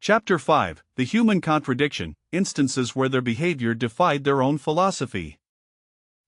Chapter 5: The Human Contradiction, Instances where their behavior defied their own philosophy.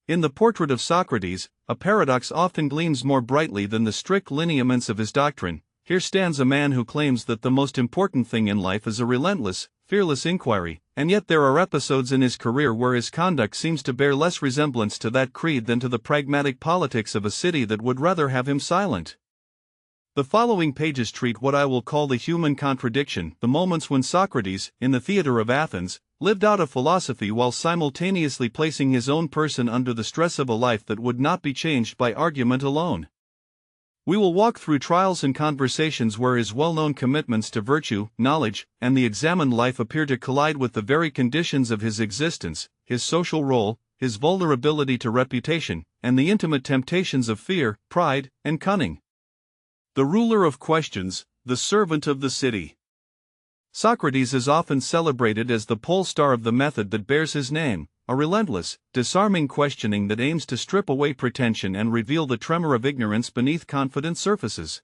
In the portrait of Socrates, a paradox often gleams more brightly than the strict lineaments of his doctrine. Here stands a man who claims that the most important thing in life is a relentless, fearless inquiry, and yet there are episodes in his career where his conduct seems to bear less resemblance to that creed than to the pragmatic politics of a city that would rather have him silent. The following pages treat what I will call the human contradiction, the moments when Socrates, in the theater of Athens, lived out a philosophy while simultaneously placing his own person under the stress of a life that would not be changed by argument alone. We will walk through trials and conversations where his well-known commitments to virtue, knowledge, and the examined life appear to collide with the very conditions of his existence, his social role, his vulnerability to reputation, and the intimate temptations of fear, pride, and cunning. The ruler of questions, the servant of the city. Socrates is often celebrated as the pole star of the method that bears his name, a relentless, disarming questioning that aims to strip away pretension and reveal the tremor of ignorance beneath confident surfaces.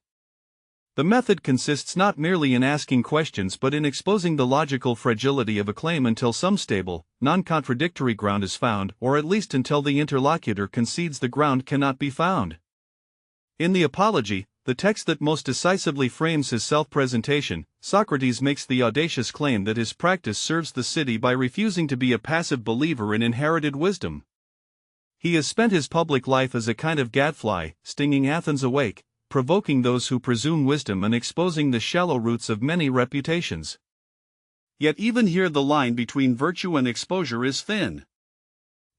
The method consists not merely in asking questions but in exposing the logical fragility of a claim until some stable, non-contradictory ground is found, or at least until the interlocutor concedes the ground cannot be found. In the Apology, the text that most decisively frames his self-presentation, Socrates makes the audacious claim that his practice serves the city by refusing to be a passive believer in inherited wisdom. He has spent his public life as a kind of gadfly, stinging Athens awake, provoking those who presume wisdom and exposing the shallow roots of many reputations. Yet even here the line between virtue and exposure is thin.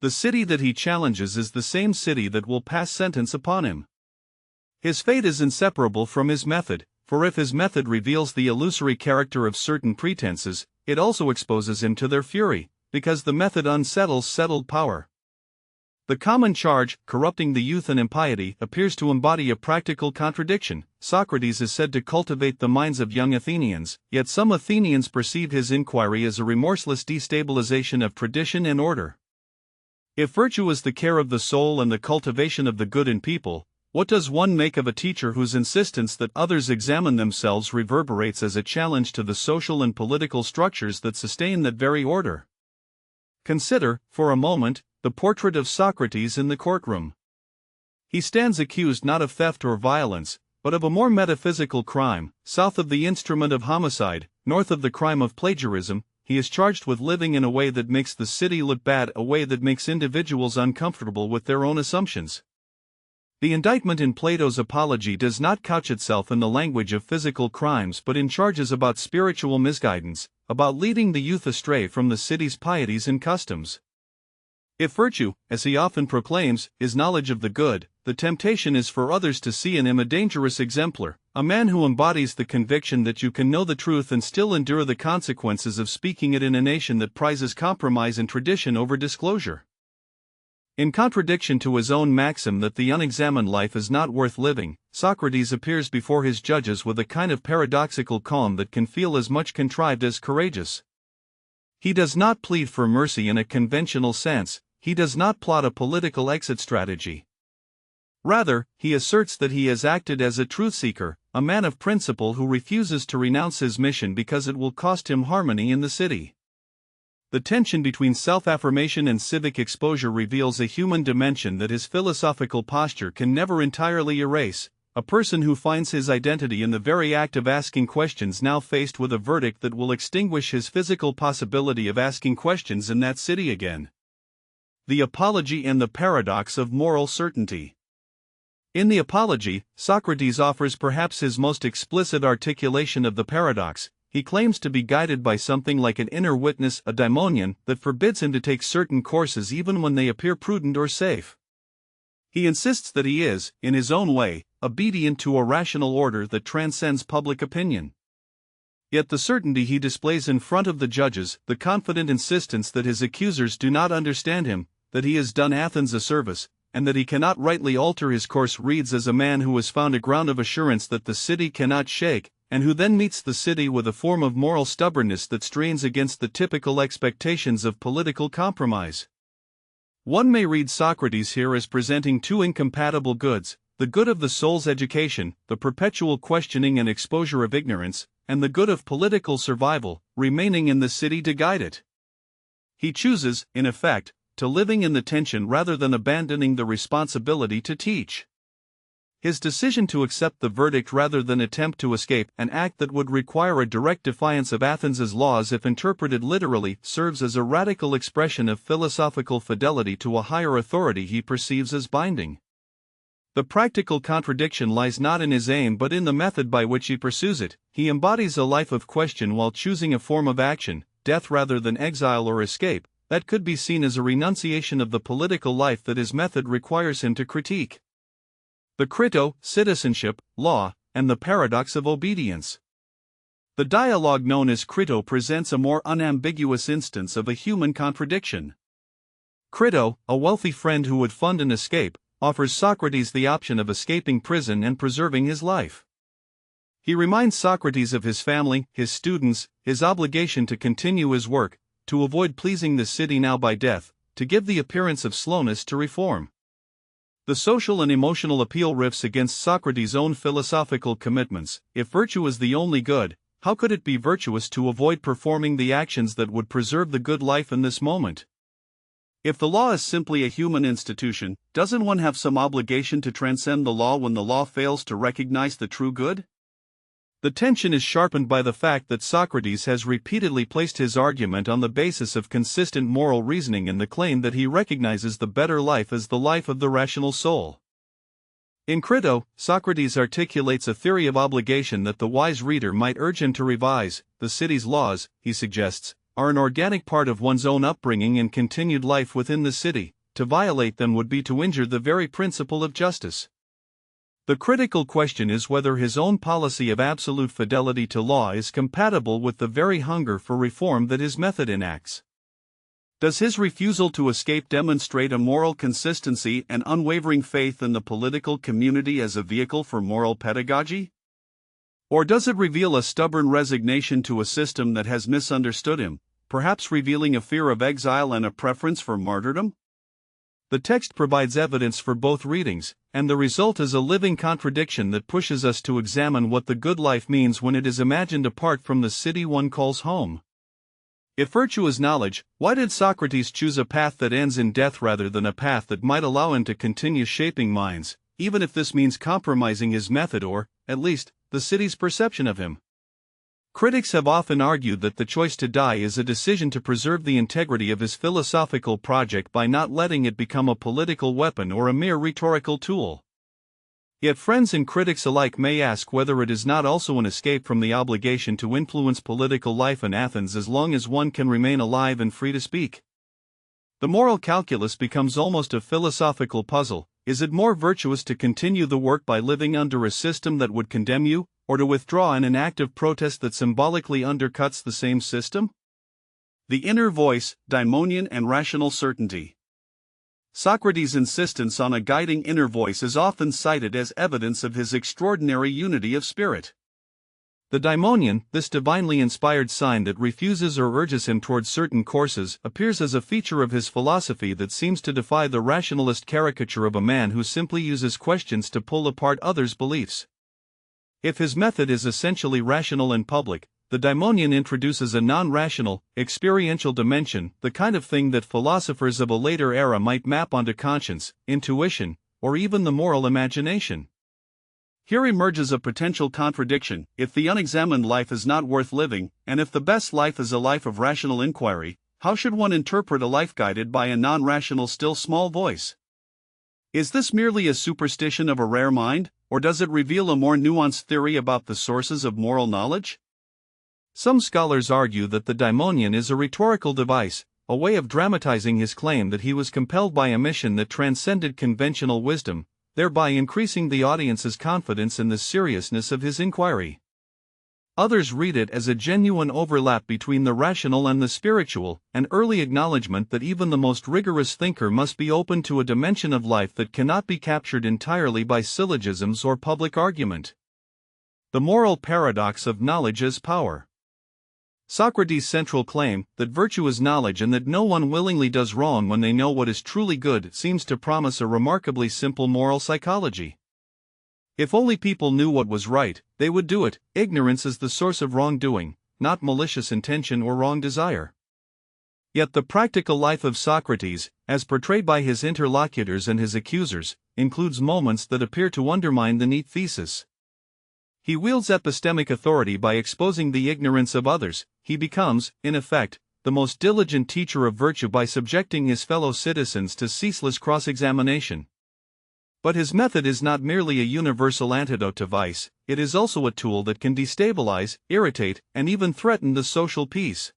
The city that he challenges is the same city that will pass sentence upon him. His fate is inseparable from his method, for if his method reveals the illusory character of certain pretenses, it also exposes him to their fury, because the method unsettles settled power. The common charge, corrupting the youth and impiety, appears to embody a practical contradiction. Socrates is said to cultivate the minds of young Athenians, yet some Athenians perceive his inquiry as a remorseless destabilization of tradition and order. If virtue is the care of the soul and the cultivation of the good in people, what does one make of a teacher whose insistence that others examine themselves reverberates as a challenge to the social and political structures that sustain that very order? Consider, for a moment, the portrait of Socrates in the courtroom. He stands accused not of theft or violence, but of a more metaphysical crime. South of the instrument of homicide, north of the crime of plagiarism, he is charged with living in a way that makes the city look bad, a way that makes individuals uncomfortable with their own assumptions. The indictment in Plato's Apology does not couch itself in the language of physical crimes but in charges about spiritual misguidance, about leading the youth astray from the city's pieties and customs. If virtue, as he often proclaims, is knowledge of the good, the temptation is for others to see in him a dangerous exemplar, a man who embodies the conviction that you can know the truth and still endure the consequences of speaking it in a nation that prizes compromise and tradition over disclosure. In contradiction to his own maxim that the unexamined life is not worth living, Socrates appears before his judges with a kind of paradoxical calm that can feel as much contrived as courageous. He does not plead for mercy in a conventional sense, he does not plot a political exit strategy. Rather, he asserts that he has acted as a truth-seeker, a man of principle who refuses to renounce his mission because it will cost him harmony in the city. The tension between self-affirmation and civic exposure reveals a human dimension that his philosophical posture can never entirely erase, a person who finds his identity in the very act of asking questions now faced with a verdict that will extinguish his physical possibility of asking questions in that city again. The Apology and the Paradox of Moral Certainty. In the Apology, Socrates offers perhaps his most explicit articulation of the paradox. He claims to be guided by something like an inner witness, a daimonion, that forbids him to take certain courses even when they appear prudent or safe. He insists that he is, in his own way, obedient to a rational order that transcends public opinion. Yet the certainty he displays in front of the judges, the confident insistence that his accusers do not understand him, that he has done Athens a service, and that he cannot rightly alter his course reads as a man who has found a ground of assurance that the city cannot shake, and who then meets the city with a form of moral stubbornness that strains against the typical expectations of political compromise. One may read Socrates here as presenting two incompatible goods, the good of the soul's education, the perpetual questioning and exposure of ignorance, and the good of political survival, remaining in the city to guide it. He chooses, in effect, to living in the tension rather than abandoning the responsibility to teach. His decision to accept the verdict rather than attempt to escape, an act that would require a direct defiance of Athens's laws if interpreted literally, serves as a radical expression of philosophical fidelity to a higher authority he perceives as binding. The practical contradiction lies not in his aim but in the method by which he pursues it. He embodies a life of question while choosing a form of action, death rather than exile or escape, that could be seen as a renunciation of the political life that his method requires him to critique. The Crito, citizenship, law, and the paradox of obedience. The dialogue known as Crito presents a more unambiguous instance of a human contradiction. Crito, a wealthy friend who would fund an escape, offers Socrates the option of escaping prison and preserving his life. He reminds Socrates of his family, his students, his obligation to continue his work, to avoid pleasing the city now by death, to give the appearance of slowness to reform. The social and emotional appeal riffs against Socrates' own philosophical commitments. If virtue is the only good, how could it be virtuous to avoid performing the actions that would preserve the good life in this moment? If the law is simply a human institution, doesn't one have some obligation to transcend the law when the law fails to recognize the true good? The tension is sharpened by the fact that Socrates has repeatedly placed his argument on the basis of consistent moral reasoning and the claim that he recognizes the better life as the life of the rational soul. In Crito, Socrates articulates a theory of obligation that the wise reader might urge him to revise. The city's laws, he suggests, are an organic part of one's own upbringing and continued life within the city. To violate them would be to injure the very principle of justice. The critical question is whether his own policy of absolute fidelity to law is compatible with the very hunger for reform that his method enacts. Does his refusal to escape demonstrate a moral consistency and unwavering faith in the political community as a vehicle for moral pedagogy? Or does it reveal a stubborn resignation to a system that has misunderstood him, perhaps revealing a fear of exile and a preference for martyrdom? The text provides evidence for both readings, and the result is a living contradiction that pushes us to examine what the good life means when it is imagined apart from the city one calls home. If virtue is knowledge, why did Socrates choose a path that ends in death rather than a path that might allow him to continue shaping minds, even if this means compromising his method or, at least, the city's perception of him? Critics have often argued that the choice to die is a decision to preserve the integrity of his philosophical project by not letting it become a political weapon or a mere rhetorical tool. Yet friends and critics alike may ask whether it is not also an escape from the obligation to influence political life in Athens as long as one can remain alive and free to speak. The moral calculus becomes almost a philosophical puzzle. Is it more virtuous to continue the work by living under a system that would condemn you, or to withdraw in an act of protest that symbolically undercuts the same system? The inner voice, daimonian and rational certainty. Socrates' insistence on a guiding inner voice is often cited as evidence of his extraordinary unity of spirit. The daimonian, this divinely inspired sign that refuses or urges him towards certain courses, appears as a feature of his philosophy that seems to defy the rationalist caricature of a man who simply uses questions to pull apart others' beliefs. If his method is essentially rational and public, the daimonian introduces a non-rational, experiential dimension, the kind of thing that philosophers of a later era might map onto conscience, intuition, or even the moral imagination. Here emerges a potential contradiction. If the unexamined life is not worth living, and if the best life is a life of rational inquiry, how should one interpret a life guided by a non-rational still small voice? Is this merely a superstition of a rare mind, or does it reveal a more nuanced theory about the sources of moral knowledge? Some scholars argue that the daimonian is a rhetorical device, a way of dramatizing his claim that he was compelled by a mission that transcended conventional wisdom, thereby increasing the audience's confidence in the seriousness of his inquiry. Others read it as a genuine overlap between the rational and the spiritual, an early acknowledgement that even the most rigorous thinker must be open to a dimension of life that cannot be captured entirely by syllogisms or public argument. The moral paradox of knowledge as power. Socrates' central claim, that virtue is knowledge and that no one willingly does wrong when they know what is truly good, seems to promise a remarkably simple moral psychology. If only people knew what was right, they would do it. Ignorance is the source of wrongdoing, not malicious intention or wrong desire. Yet the practical life of Socrates, as portrayed by his interlocutors and his accusers, includes moments that appear to undermine the neat thesis. He wields epistemic authority by exposing the ignorance of others. He becomes, in effect, the most diligent teacher of virtue by subjecting his fellow citizens to ceaseless cross-examination. But his method is not merely a universal antidote to vice, it is also a tool that can destabilize, irritate, and even threaten the social peace.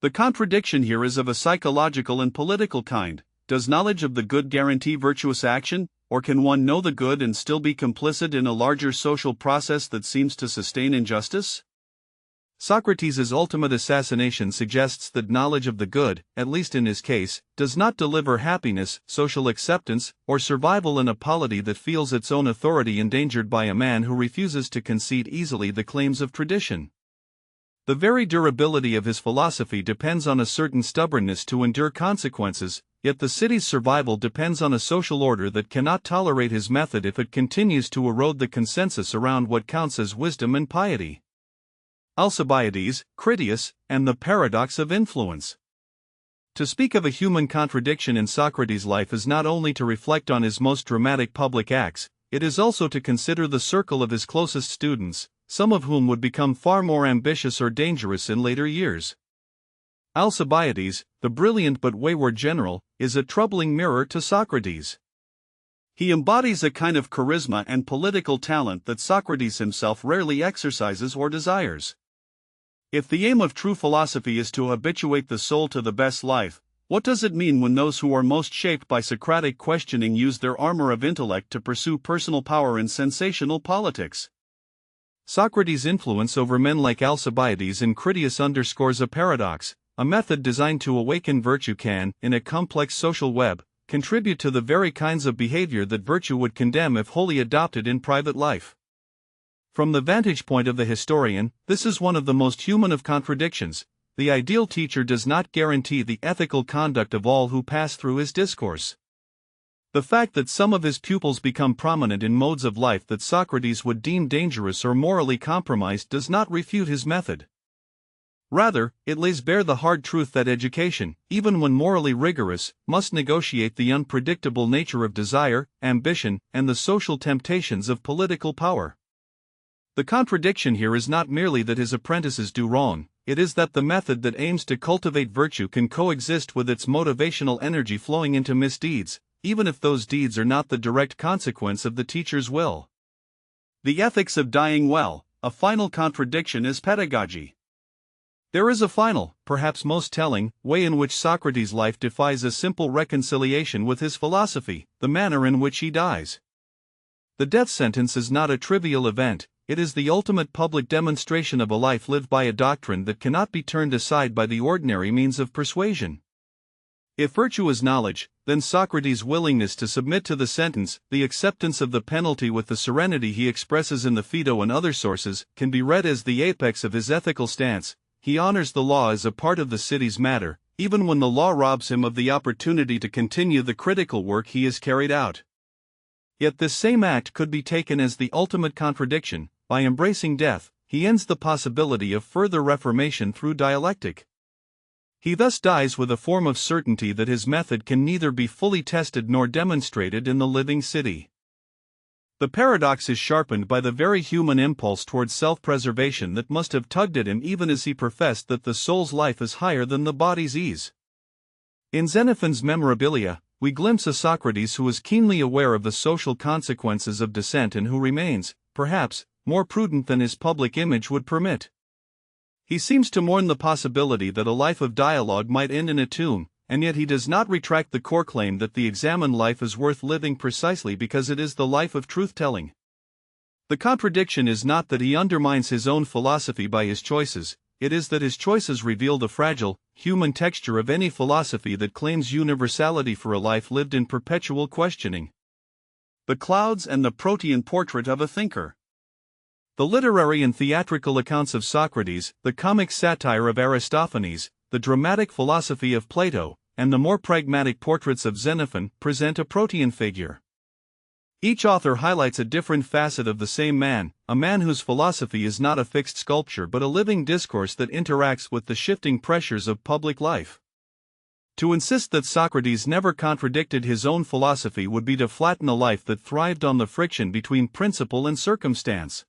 The contradiction here is of a psychological and political kind. Does knowledge of the good guarantee virtuous action, or can one know the good and still be complicit in a larger social process that seems to sustain injustice? Socrates' ultimate assassination suggests that knowledge of the good, at least in his case, does not deliver happiness, social acceptance, or survival in a polity that feels its own authority endangered by a man who refuses to concede easily the claims of tradition. The very durability of his philosophy depends on a certain stubbornness to endure consequences, yet the city's survival depends on a social order that cannot tolerate his method if it continues to erode the consensus around what counts as wisdom and piety. Alcibiades, Critias, and the paradox of influence. To speak of a human contradiction in Socrates' life is not only to reflect on his most dramatic public acts, it is also to consider the circle of his closest students, some of whom would become far more ambitious or dangerous in later years. Alcibiades, the brilliant but wayward general, is a troubling mirror to Socrates. He embodies a kind of charisma and political talent that Socrates himself rarely exercises or desires. If the aim of true philosophy is to habituate the soul to the best life, what does it mean when those who are most shaped by Socratic questioning use their armor of intellect to pursue personal power in sensational politics? Socrates' influence over men like Alcibiades and Critias underscores a paradox. A method designed to awaken virtue can, in a complex social web, contribute to the very kinds of behavior that virtue would condemn if wholly adopted in private life. From the vantage point of the historian, this is one of the most human of contradictions. The ideal teacher does not guarantee the ethical conduct of all who pass through his discourse. The fact that some of his pupils become prominent in modes of life that Socrates would deem dangerous or morally compromised does not refute his method. Rather, it lays bare the hard truth that education, even when morally rigorous, must negotiate the unpredictable nature of desire, ambition, and the social temptations of political power. The contradiction here is not merely that his apprentices do wrong, it is that the method that aims to cultivate virtue can coexist with its motivational energy flowing into misdeeds, even if those deeds are not the direct consequence of the teacher's will. The ethics of dying well, a final contradiction is pedagogy. There is a final, perhaps most telling, way in which Socrates' life defies a simple reconciliation with his philosophy: the manner in which he dies. The death sentence is not a trivial event, it is the ultimate public demonstration of a life lived by a doctrine that cannot be turned aside by the ordinary means of persuasion. If virtue is knowledge, then Socrates' willingness to submit to the sentence, the acceptance of the penalty with the serenity he expresses in the Phaedo and other sources, can be read as the apex of his ethical stance. He honors the law as a part of the city's matter, even when the law robs him of the opportunity to continue the critical work he has carried out. Yet this same act could be taken as the ultimate contradiction. By embracing death, he ends the possibility of further reformation through dialectic. He thus dies with a form of certainty that his method can neither be fully tested nor demonstrated in the living city. The paradox is sharpened by the very human impulse towards self-preservation that must have tugged at him even as he professed that the soul's life is higher than the body's ease. In Xenophon's Memorabilia, we glimpse a Socrates who is keenly aware of the social consequences of dissent and who remains, perhaps, more prudent than his public image would permit. He seems to mourn the possibility that a life of dialogue might end in a tomb, and yet he does not retract the core claim that the examined life is worth living precisely because it is the life of truth-telling. The contradiction is not that he undermines his own philosophy by his choices, it is that his choices reveal the fragile, human texture of any philosophy that claims universality for a life lived in perpetual questioning. The Clouds and the Protean Portrait of a Thinker. The literary and theatrical accounts of Socrates, the comic satire of Aristophanes, the dramatic philosophy of Plato, and the more pragmatic portraits of Xenophon present a Protean figure. Each author highlights a different facet of the same man, a man whose philosophy is not a fixed sculpture but a living discourse that interacts with the shifting pressures of public life. To insist that Socrates never contradicted his own philosophy would be to flatten a life that thrived on the friction between principle and circumstance.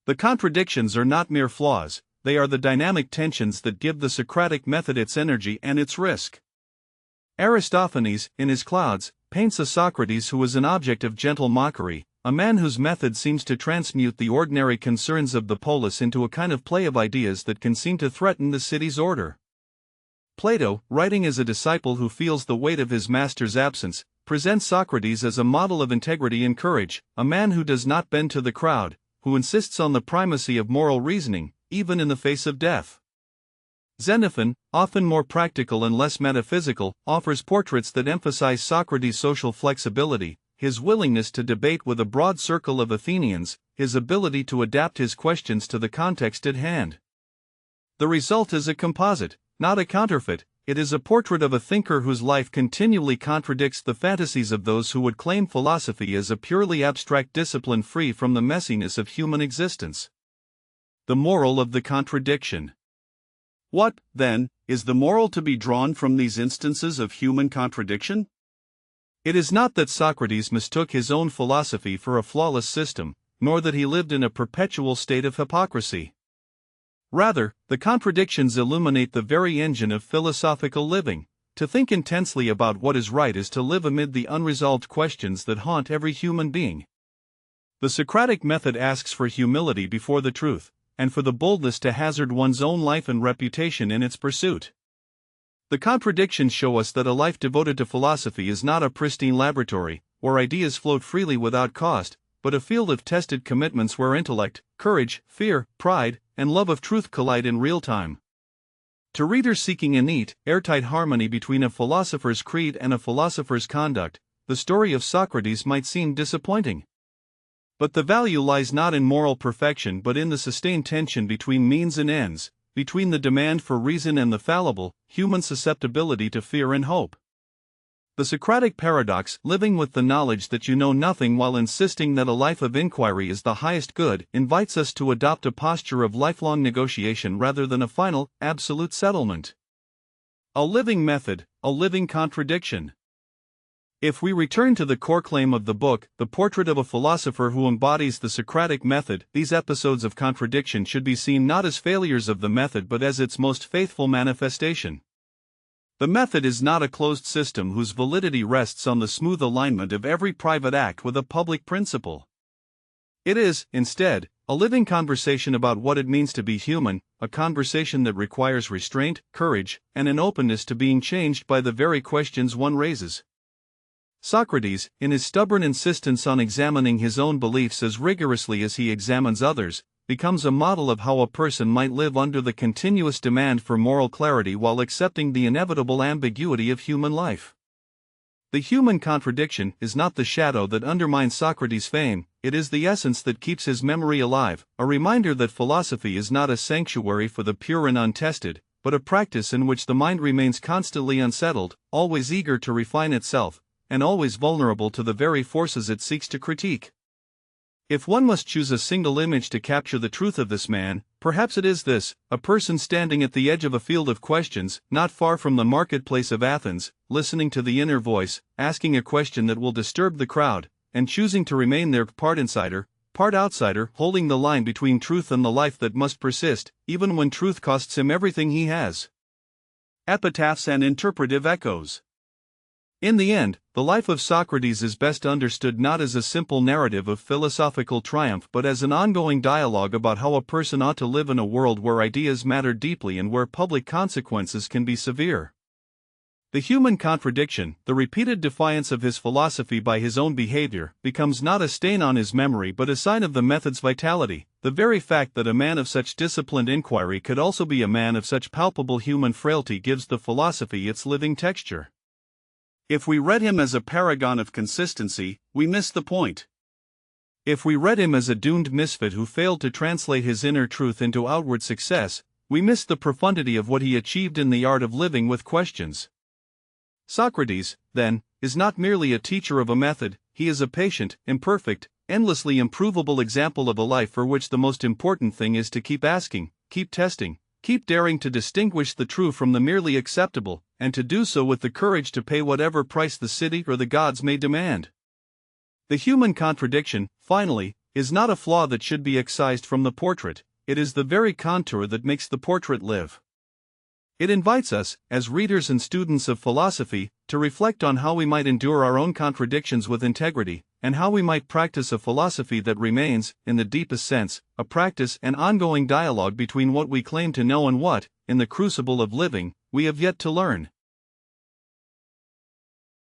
The contradictions are not mere flaws, they are the dynamic tensions that give the Socratic method its energy and its risk. Aristophanes, in his Clouds, paints a Socrates who is an object of gentle mockery, a man whose method seems to transmute the ordinary concerns of the polis into a kind of play of ideas that can seem to threaten the city's order. Plato, writing as a disciple who feels the weight of his master's absence, presents Socrates as a model of integrity and courage, a man who does not bend to the crowd, who insists on the primacy of moral reasoning, even in the face of death. Xenophon, often more practical and less metaphysical, offers portraits that emphasize Socrates' social flexibility, his willingness to debate with a broad circle of Athenians, his ability to adapt his questions to the context at hand. The result is a composite, not a counterfeit. It is a portrait of a thinker whose life continually contradicts the fantasies of those who would claim philosophy as a purely abstract discipline free from the messiness of human existence. The moral of the contradiction. What, then, is the moral to be drawn from these instances of human contradiction? It is not that Socrates mistook his own philosophy for a flawless system, nor that he lived in a perpetual state of hypocrisy. Rather, the contradictions illuminate the very engine of philosophical living. To think intensely about what is right is to live amid the unresolved questions that haunt every human being. The Socratic method asks for humility before the truth, and for the boldness to hazard one's own life and reputation in its pursuit. The contradictions show us that a life devoted to philosophy is not a pristine laboratory, where ideas float freely without cost, but a field of tested commitments where intellect, courage, fear, pride, and love of truth collide in real time. To readers seeking a neat, airtight harmony between a philosopher's creed and a philosopher's conduct, the story of Socrates might seem disappointing. But the value lies not in moral perfection but in the sustained tension between means and ends, between the demand for reason and the fallible, human susceptibility to fear and hope. The Socratic paradox, living with the knowledge that you know nothing while insisting that a life of inquiry is the highest good, invites us to adopt a posture of lifelong negotiation rather than a final, absolute settlement. A living method, a living contradiction. If we return to the core claim of the book, the portrait of a philosopher who embodies the Socratic method, these episodes of contradiction should be seen not as failures of the method but as its most faithful manifestation. The method is not a closed system whose validity rests on the smooth alignment of every private act with a public principle. It is, instead, a living conversation about what it means to be human, a conversation that requires restraint, courage, and an openness to being changed by the very questions one raises. Socrates, in his stubborn insistence on examining his own beliefs as rigorously as he examines others, becomes a model of how a person might live under the continuous demand for moral clarity while accepting the inevitable ambiguity of human life. The human contradiction is not the shadow that undermines Socrates' fame, it is the essence that keeps his memory alive, a reminder that philosophy is not a sanctuary for the pure and untested, but a practice in which the mind remains constantly unsettled, always eager to refine itself, and always vulnerable to the very forces it seeks to critique. If one must choose a single image to capture the truth of this man, perhaps it is this: a person standing at the edge of a field of questions, not far from the marketplace of Athens, listening to the inner voice, asking a question that will disturb the crowd, and choosing to remain there, part insider, part outsider, holding the line between truth and the life that must persist, even when truth costs him everything he has. Epitaphs and interpretive echoes. In the end, the life of Socrates is best understood not as a simple narrative of philosophical triumph but as an ongoing dialogue about how a person ought to live in a world where ideas matter deeply and where public consequences can be severe. The human contradiction, the repeated defiance of his philosophy by his own behavior, becomes not a stain on his memory but a sign of the method's vitality. The very fact that a man of such disciplined inquiry could also be a man of such palpable human frailty gives the philosophy its living texture. If we read him as a paragon of consistency, we miss the point. If we read him as a doomed misfit who failed to translate his inner truth into outward success, we miss the profundity of what he achieved in the art of living with questions. Socrates, then, is not merely a teacher of a method, he is a patient, imperfect, endlessly improvable example of a life for which the most important thing is to keep asking, keep testing, keep daring to distinguish the true from the merely acceptable, and to do so with the courage to pay whatever price the city or the gods may demand. The human contradiction, finally, is not a flaw that should be excised from the portrait, it is the very contour that makes the portrait live. It invites us, as readers and students of philosophy, to reflect on how we might endure our own contradictions with integrity, and how we might practice a philosophy that remains, in the deepest sense, a practice and ongoing dialogue between what we claim to know and what, in the crucible of living, we have yet to learn.